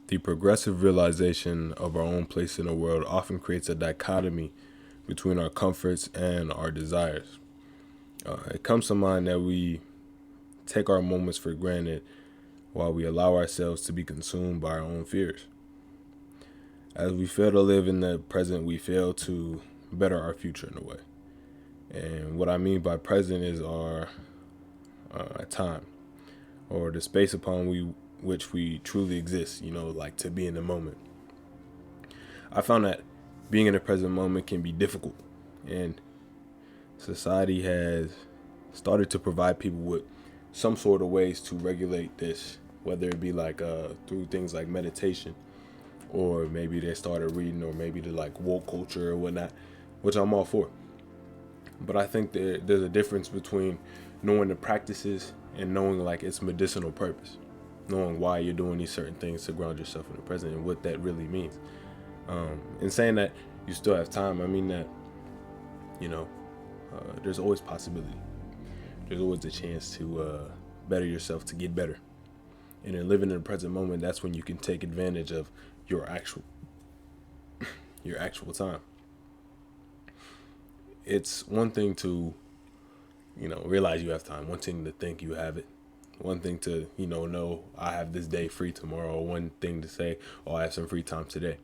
The progressive realization of our own place in the world often creates a dichotomy between our comforts and our desires. It comes to mind that we take our moments for granted while we allow ourselves to be consumed by our own fears. As we fail to live in the present, we fail to better our future in a way. And what I mean by present is our time, or the space upon which we truly exist, like to be in the moment. I found that being in the present moment can be difficult, and society has started to provide people with some sort of ways to regulate this, whether it be like through things like meditation, or maybe they started reading, or maybe the like woke culture or whatnot, which I'm all for. But I think there's a difference between knowing the practices and knowing like its medicinal purpose, knowing why you're doing these certain things to ground yourself in the present and what that really means. And saying that you still have time, I mean that you know there's always possibility. There's always a chance to better yourself, to get better. And in living in the present moment, that's when you can take advantage of your actual your actual time. It's one thing to realize you have time. One thing to think you have it. One thing to know I have this day free tomorrow. One thing to say, oh, I have some free time today.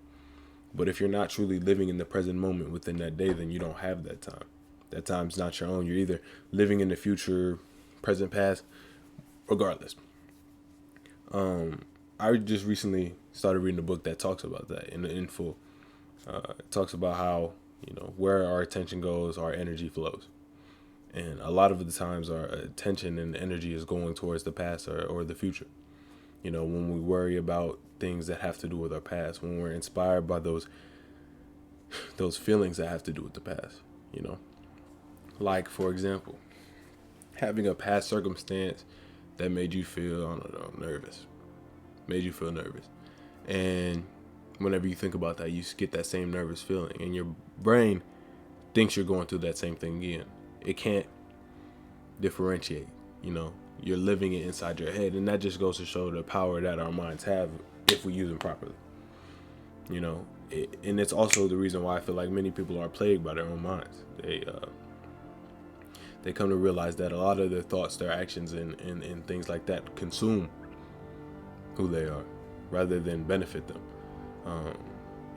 But if you're not truly living in the present moment within that day, then you don't have that time. That time's not your own. You're either living in the future, present, past, regardless. I just recently started reading a book that talks about that in full. It talks about how where our attention goes, our energy flows, and a lot of the times our attention and energy is going towards the past or the future. When we worry about things that have to do with our past, when we're inspired by those feelings that have to do with the past, you know, like for example, having a past circumstance that made you feel, I don't know, nervous, made you feel nervous, and whenever you think about that, you get that same nervous feeling, and your brain thinks you're going through that same thing again. It can't differentiate. You're living it inside your head, and that just goes to show the power that our minds have if we use them properly. And it's also the reason why I feel like many people are plagued by their own minds. They come to realize that a lot of their thoughts, their actions, and things like that consume who they are, rather than benefit them.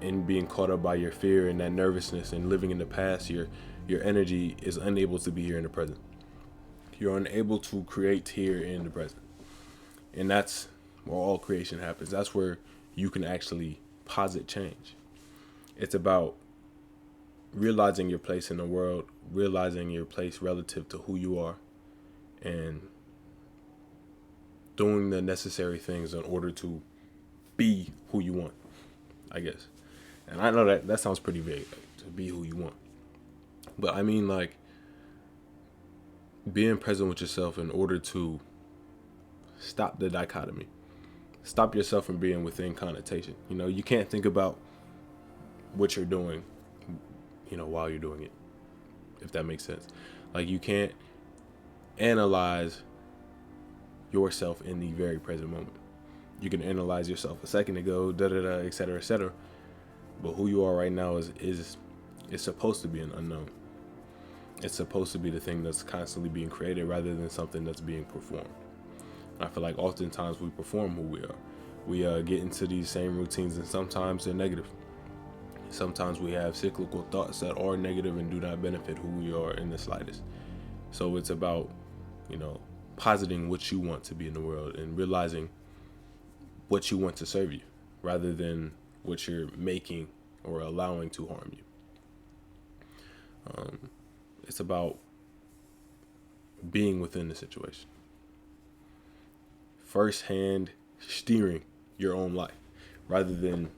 And being caught up by your fear and that nervousness and living in the past, your energy is unable to be here in the present. You're unable to create here in the present. And that's where all creation happens. That's where you can actually posit change. It's about realizing your place in the world, realizing your place relative to who you are, and doing the necessary things in order to be who you want, I guess. And I know that sounds pretty vague, to be who you want. But I mean, like, being present with yourself in order to stop the dichotomy. Stop yourself from being within connotation. You can't think about what you're doing, while you're doing it, if that makes sense. Like, you can't analyze yourself in the very present moment. You can analyze yourself a second ago, da da da, etc., etc. But who you are right now is supposed to be an unknown. It's supposed to be the thing that's constantly being created rather than something that's being performed. I feel like oftentimes we perform who we are. We get into these same routines, and sometimes they're negative. Sometimes we have cyclical thoughts that are negative and do not benefit who we are in the slightest. So it's about, positing what you want to be in the world and realizing what you want to serve you rather than what you're making or allowing to harm you. It's about being within the situation. First-hand steering your own life rather than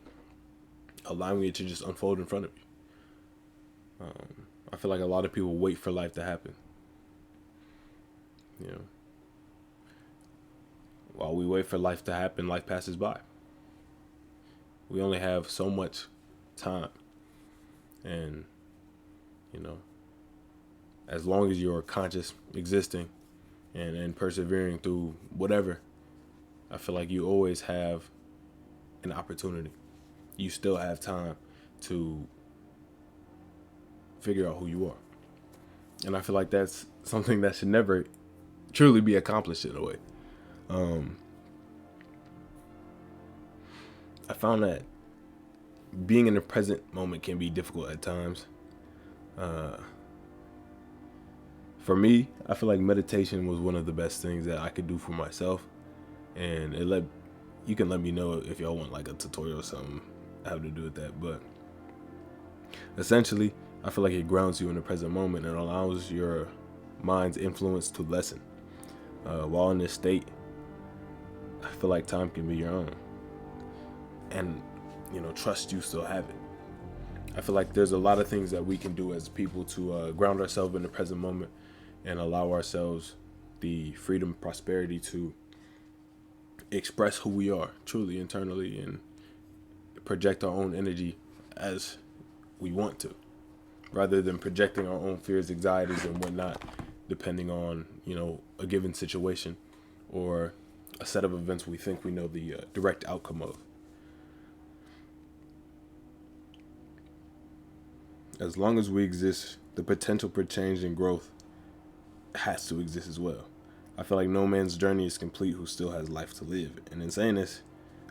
allowing it to just unfold in front of you. I feel like a lot of people wait for life to happen. While we wait for life to happen, life passes by. We only have so much time. And, as long as you're conscious, existing, and persevering through whatever, I feel like you always have an opportunity. You still have time to figure out who you are. And I feel like that's something that should never truly be accomplished in a way. I found that being in the present moment can be difficult at times. For me, I feel like meditation was one of the best things that I could do for myself, and you can let me know if y'all want like a tutorial or something how to do with that. But essentially, I feel like it grounds you in the present moment and allows your mind's influence to lessen. While in this state, I feel like time can be your own, and trust you still have it. I feel like there's a lot of things that we can do as people to ground ourselves in the present moment and allow ourselves the freedom, prosperity to express who we are truly internally and project our own energy as we want to, rather than projecting our own fears, anxieties, and whatnot, depending on a given situation or a set of events we think we know the direct outcome of. As long as we exist, the potential for change and growth has to exist as well. I feel like no man's journey is complete who still has life to live. And in saying this,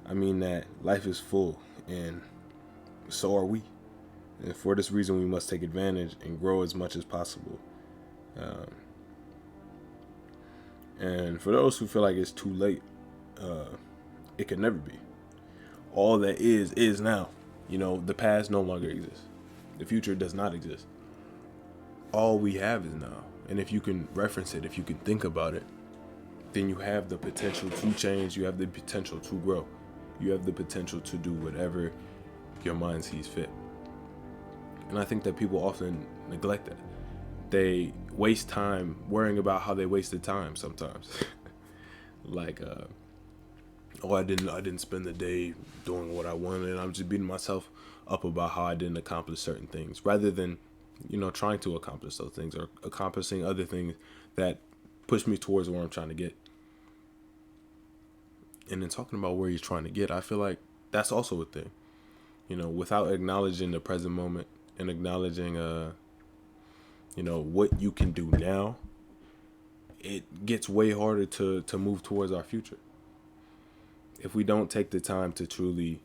I mean that life is full, and so are we. And for this reason, we must take advantage and grow as much as possible. And for those who feel like it's too late, it could never be. All that is now. The past no longer exists. The future does not exist. All we have is now. And if you can reference it, if you can think about it, then you have the potential to change. You have the potential to grow. You have the potential to do whatever your mind sees fit. And I think that people often neglect that. They waste time worrying about how they wasted time sometimes. Like, I didn't spend the day doing what I wanted, and I'm just beating myself up about how I didn't accomplish certain things, rather than trying to accomplish those things or accomplishing other things that push me towards where I'm trying to get. And then talking about where you're trying to get, I feel like that's also a thing. Without acknowledging the present moment and acknowledging what you can do now, it gets way harder to move towards our future. If we don't take the time to truly,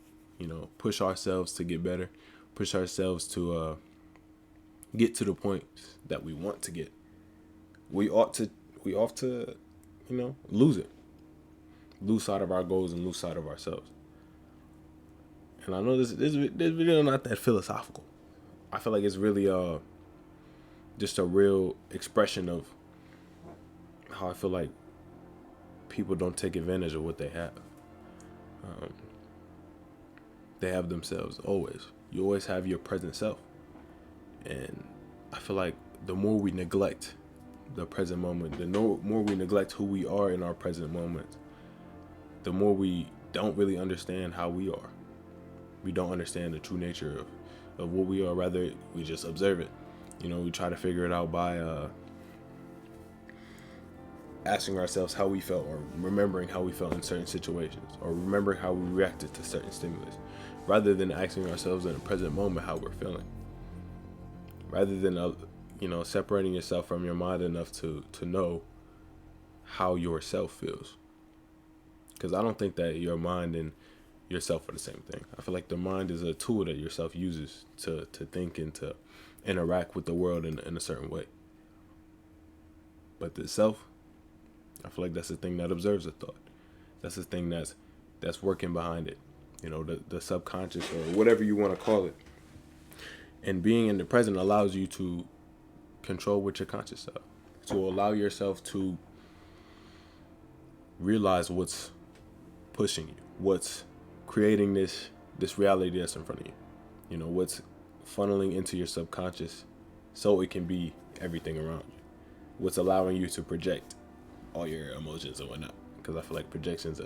push ourselves to get better, push ourselves to get to the point that we want to get, we ought to lose sight of our goals and lose sight of ourselves. And I know this video not that philosophical. I feel like it's really just a real expression of how I feel like people don't take advantage of what they have. They have themselves always. You always have your present self. And I feel like the more we neglect the present moment, the more we neglect who we are in our present moment, the more we don't really understand how we are. We don't understand the true nature of what we are. Rather, we just observe it. We try to figure it out by asking ourselves how we felt, or remembering how we felt in certain situations, or remembering how we reacted to certain stimulus, rather than asking ourselves in the present moment how we're feeling. Rather than separating yourself from your mind enough to know how yourself feels. Because I don't think that your mind and yourself are the same thing. I feel like the mind is a tool that yourself uses to think and to interact with the world in a certain way. But the self, I feel like that's the thing that observes a thought. That's the thing that's working behind it. The subconscious, or whatever you want to call it. And being in the present allows you to control what you're conscious of. To allow yourself to realize what's pushing you, what's creating this reality that's in front of you. What's funneling into your subconscious so it can be everything around you. What's allowing you to project all your emotions and whatnot. Because I feel like projection's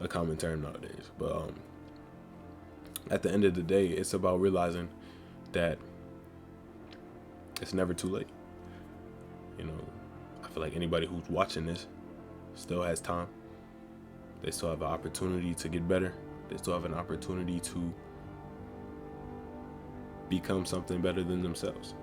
a common term nowadays. But at the end of the day, it's about realizing that it's never too late. I feel like anybody who's watching this still has time. They still have an opportunity to get better. They still have an opportunity to become something better than themselves.